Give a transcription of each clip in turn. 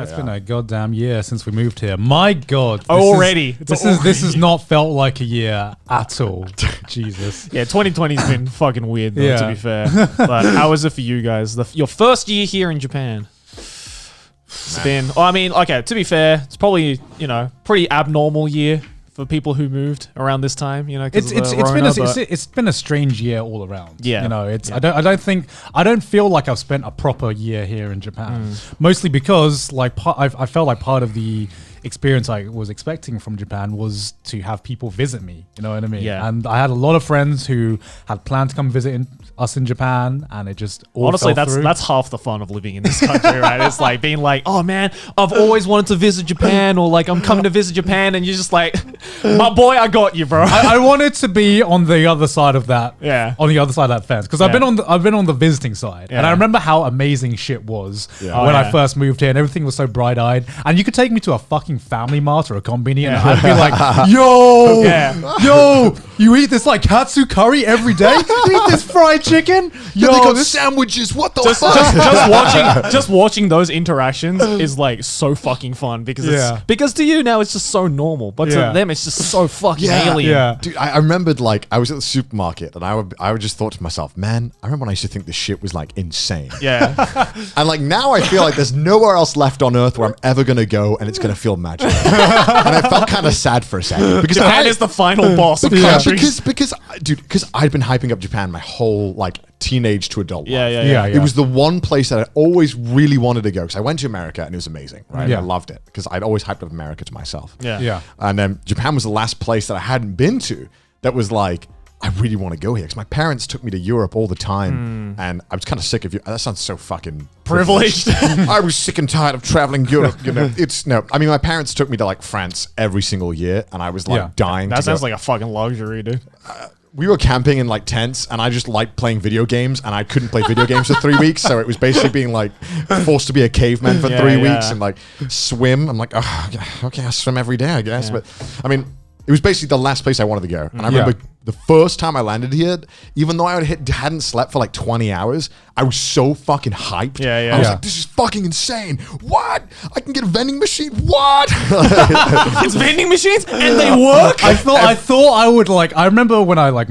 It's been a goddamn year since we moved here. My God. This has not felt like a year at all. Jesus. Yeah, 2020's been fucking weird though, to be fair. But how was it for you guys? Your first year here in Japan. It's been, okay, to be fair, it's probably, pretty abnormal year for people who moved around this time, it's been a strange year all around. Yeah. I don't feel like I've spent a proper year here in Japan. Mostly because I felt like part of the experience I was expecting from Japan was to have people visit me, you know what I mean? Yeah. And I had a lot of friends who had planned to come visit us in Japan, and it just all honestly fell through. That's half the fun of living in this country, right? It's like being like, oh man, I've always wanted to visit Japan, or like I'm coming to visit Japan, and you're just like, my boy, I got you, bro. I wanted to be on the other side of that. Yeah. On the other side of that fence, because I've been on the visiting side, and I remember how amazing shit was when I first moved here, and everything was so bright eyed, and you could take me to a fucking Family Mart or a Konbini, and I'd be like, yo, you eat this like katsu curry every day? You eat this fried chicken? Yo, they got sandwiches. What the fuck? Just watching those interactions is like so fucking fun because to you now it's just so normal, but to them it's just so fucking alien. Yeah. Dude, I remembered like I was at the supermarket and I would just thought to myself, man, I remember when I used to think this shit was like insane. Yeah. And like now I feel like there's nowhere else left on earth where I'm ever gonna go and it's gonna feel magical. And I felt kind of sad for a second because Japan is the final boss of countries. Because I'd been hyping up Japan my whole like teenage to adult life. Yeah. It was the one place that I always really wanted to go because I went to America and it was amazing, right? Yeah. I loved it because I'd always hyped up America to myself. Yeah. And then Japan was the last place that I hadn't been to that was like, I really want to go here because my parents took me to Europe all the time and I was kind of sick of you. That sounds so fucking privileged. I was sick and tired of traveling Europe. My parents took me to like France every single year and I was like dying. That sounds like a fucking luxury, dude. We were camping in like tents and I just liked playing video games and I couldn't play video games for 3 weeks. So it was basically being like forced to be a caveman for 3 weeks and like swim. I'm like, okay, I swim every day, I guess. Yeah. But I mean, it was basically the last place I wanted to go. And I remember the first time I landed here, even though I hadn't slept for like 20 hours, I was so fucking hyped. I was like, this is fucking insane. What? I can get a vending machine? What? It's vending machines and they work? I thought I would like, I remember when I like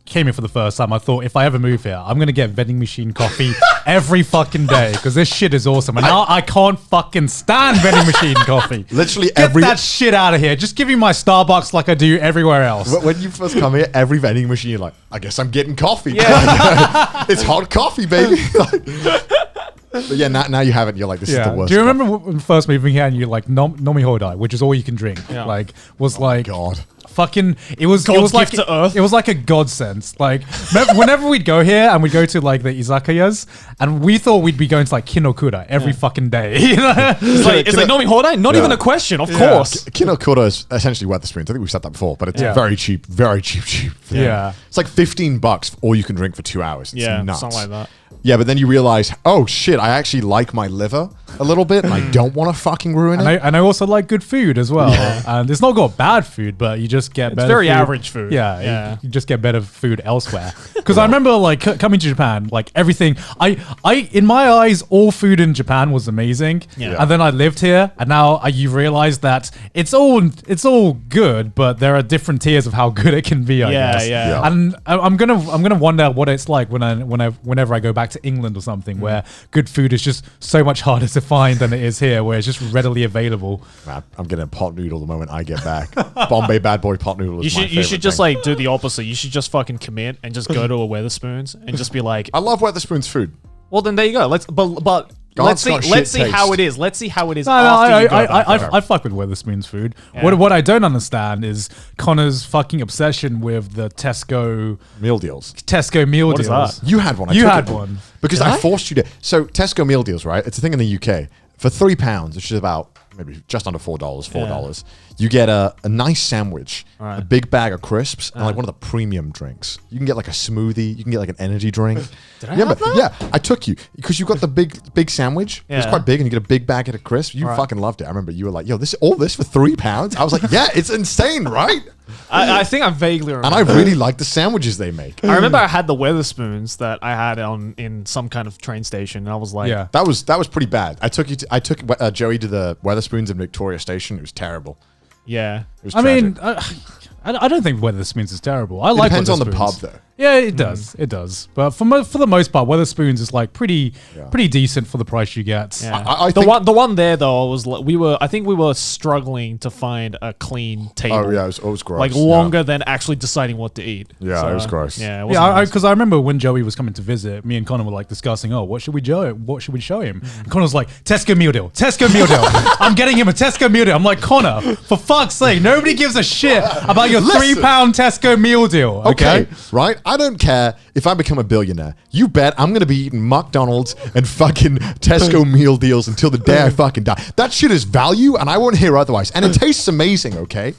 came here for the first time, I thought if I ever move here, I'm going to get vending machine coffee every fucking day because this shit is awesome. And now I can't fucking stand vending machine coffee. Literally Get that shit out of here. Just give me my Starbucks like I do everywhere else. When you first come here, every vending machine, you're like, I guess I'm getting coffee. Yeah. It's hot coffee, baby. But yeah, now you have it. You're like, this is the worst. Do you remember when first moving here and you're like nomi hodai, which is all you can drink? Yeah. Like was like God. Fucking it was like to earth. It was like a godsend. Like whenever we'd go here and we'd go to like the izakayas and we thought we'd be going to like kinokura every fucking day. You know? It's like nomi hodai, not even a question, of course. Kinokura is essentially Wetherspoons. I think we've said that before, but it's very cheap. Yeah. It's like $15 for all you can drink for 2 hours. It's nuts. Something like that. Yeah, but then you realize, oh shit, I actually like my liver a little bit and I don't want to fucking ruin it. And I also like good food as well. And it's not got bad food, but you just get better It's very food. average food. Yeah. You just get better food elsewhere. Because I remember like coming to Japan, like everything, I in my eyes, all food in Japan was amazing. Yeah. And then I lived here and now you realize that it's all good, but there are different tiers of how good it can be, I guess. Yeah. And I'm gonna wonder what it's like whenever I go back to England or something where good food is just so much harder to find than it is here, where it's just readily available. Man, I'm getting a pot noodle the moment I get back. Bombay Bad Boy pot noodle is You should just like do the opposite. You should just fucking commit and just go to a Wetherspoons and just be like, I love Wetherspoons food. Well, then there you go. Let's see how it is. Let's see how it is. I fuck with Wetherspoons food. Yeah. What I don't understand is Connor's fucking obsession with the Tesco meal deals. What is that? You had one. You had one because I forced you to. So Tesco meal deals, right? It's a thing in the UK for £3, which is about maybe just under $4. You get a nice sandwich, a big bag of crisps, and like one of the premium drinks. You can get like a smoothie. You can get like an energy drink. Did I have that? Yeah, I took you because you got the big sandwich. It was quite big, and you get a big bag of crisps. You fucking loved it. I remember you were like, "Yo, all this for £3?" I was like, "Yeah, it's insane, right?" I think I vaguely remember. And I really like the sandwiches they make. I remember I had the Weatherspoons that I had in some kind of train station, and I was like, Yeah. That was pretty bad. I took Joey to the Weatherspoons in Victoria Station. It was terrible. yeah. It was I tragic. mean, I don't think Weatherspoons is terrible. I like depends on the Wetherspoons. pub though. Yeah, it does. It does. But for the most part, Wetherspoons is like pretty decent for the price you get. Yeah. I the think- one there though was I think we were struggling to find a clean table. Oh yeah, it was gross. Like longer than actually deciding what to eat. Yeah, it was gross. Yeah, it wasn't Yeah, nice. because I remember when Joey was coming to visit, me and Connor were like discussing, what should we show him? And Connor's like, Tesco meal deal. I'm getting him a Tesco meal deal. I'm like, Connor, for fuck's sake, nobody gives a shit about your Listen. £3 Tesco meal deal. Okay, right? I don't care if I become a billionaire. You bet I'm going to be eating McDonald's and fucking Tesco meal deals until the day I fucking die. That shit is value, and I won't hear otherwise. And it tastes amazing, okay?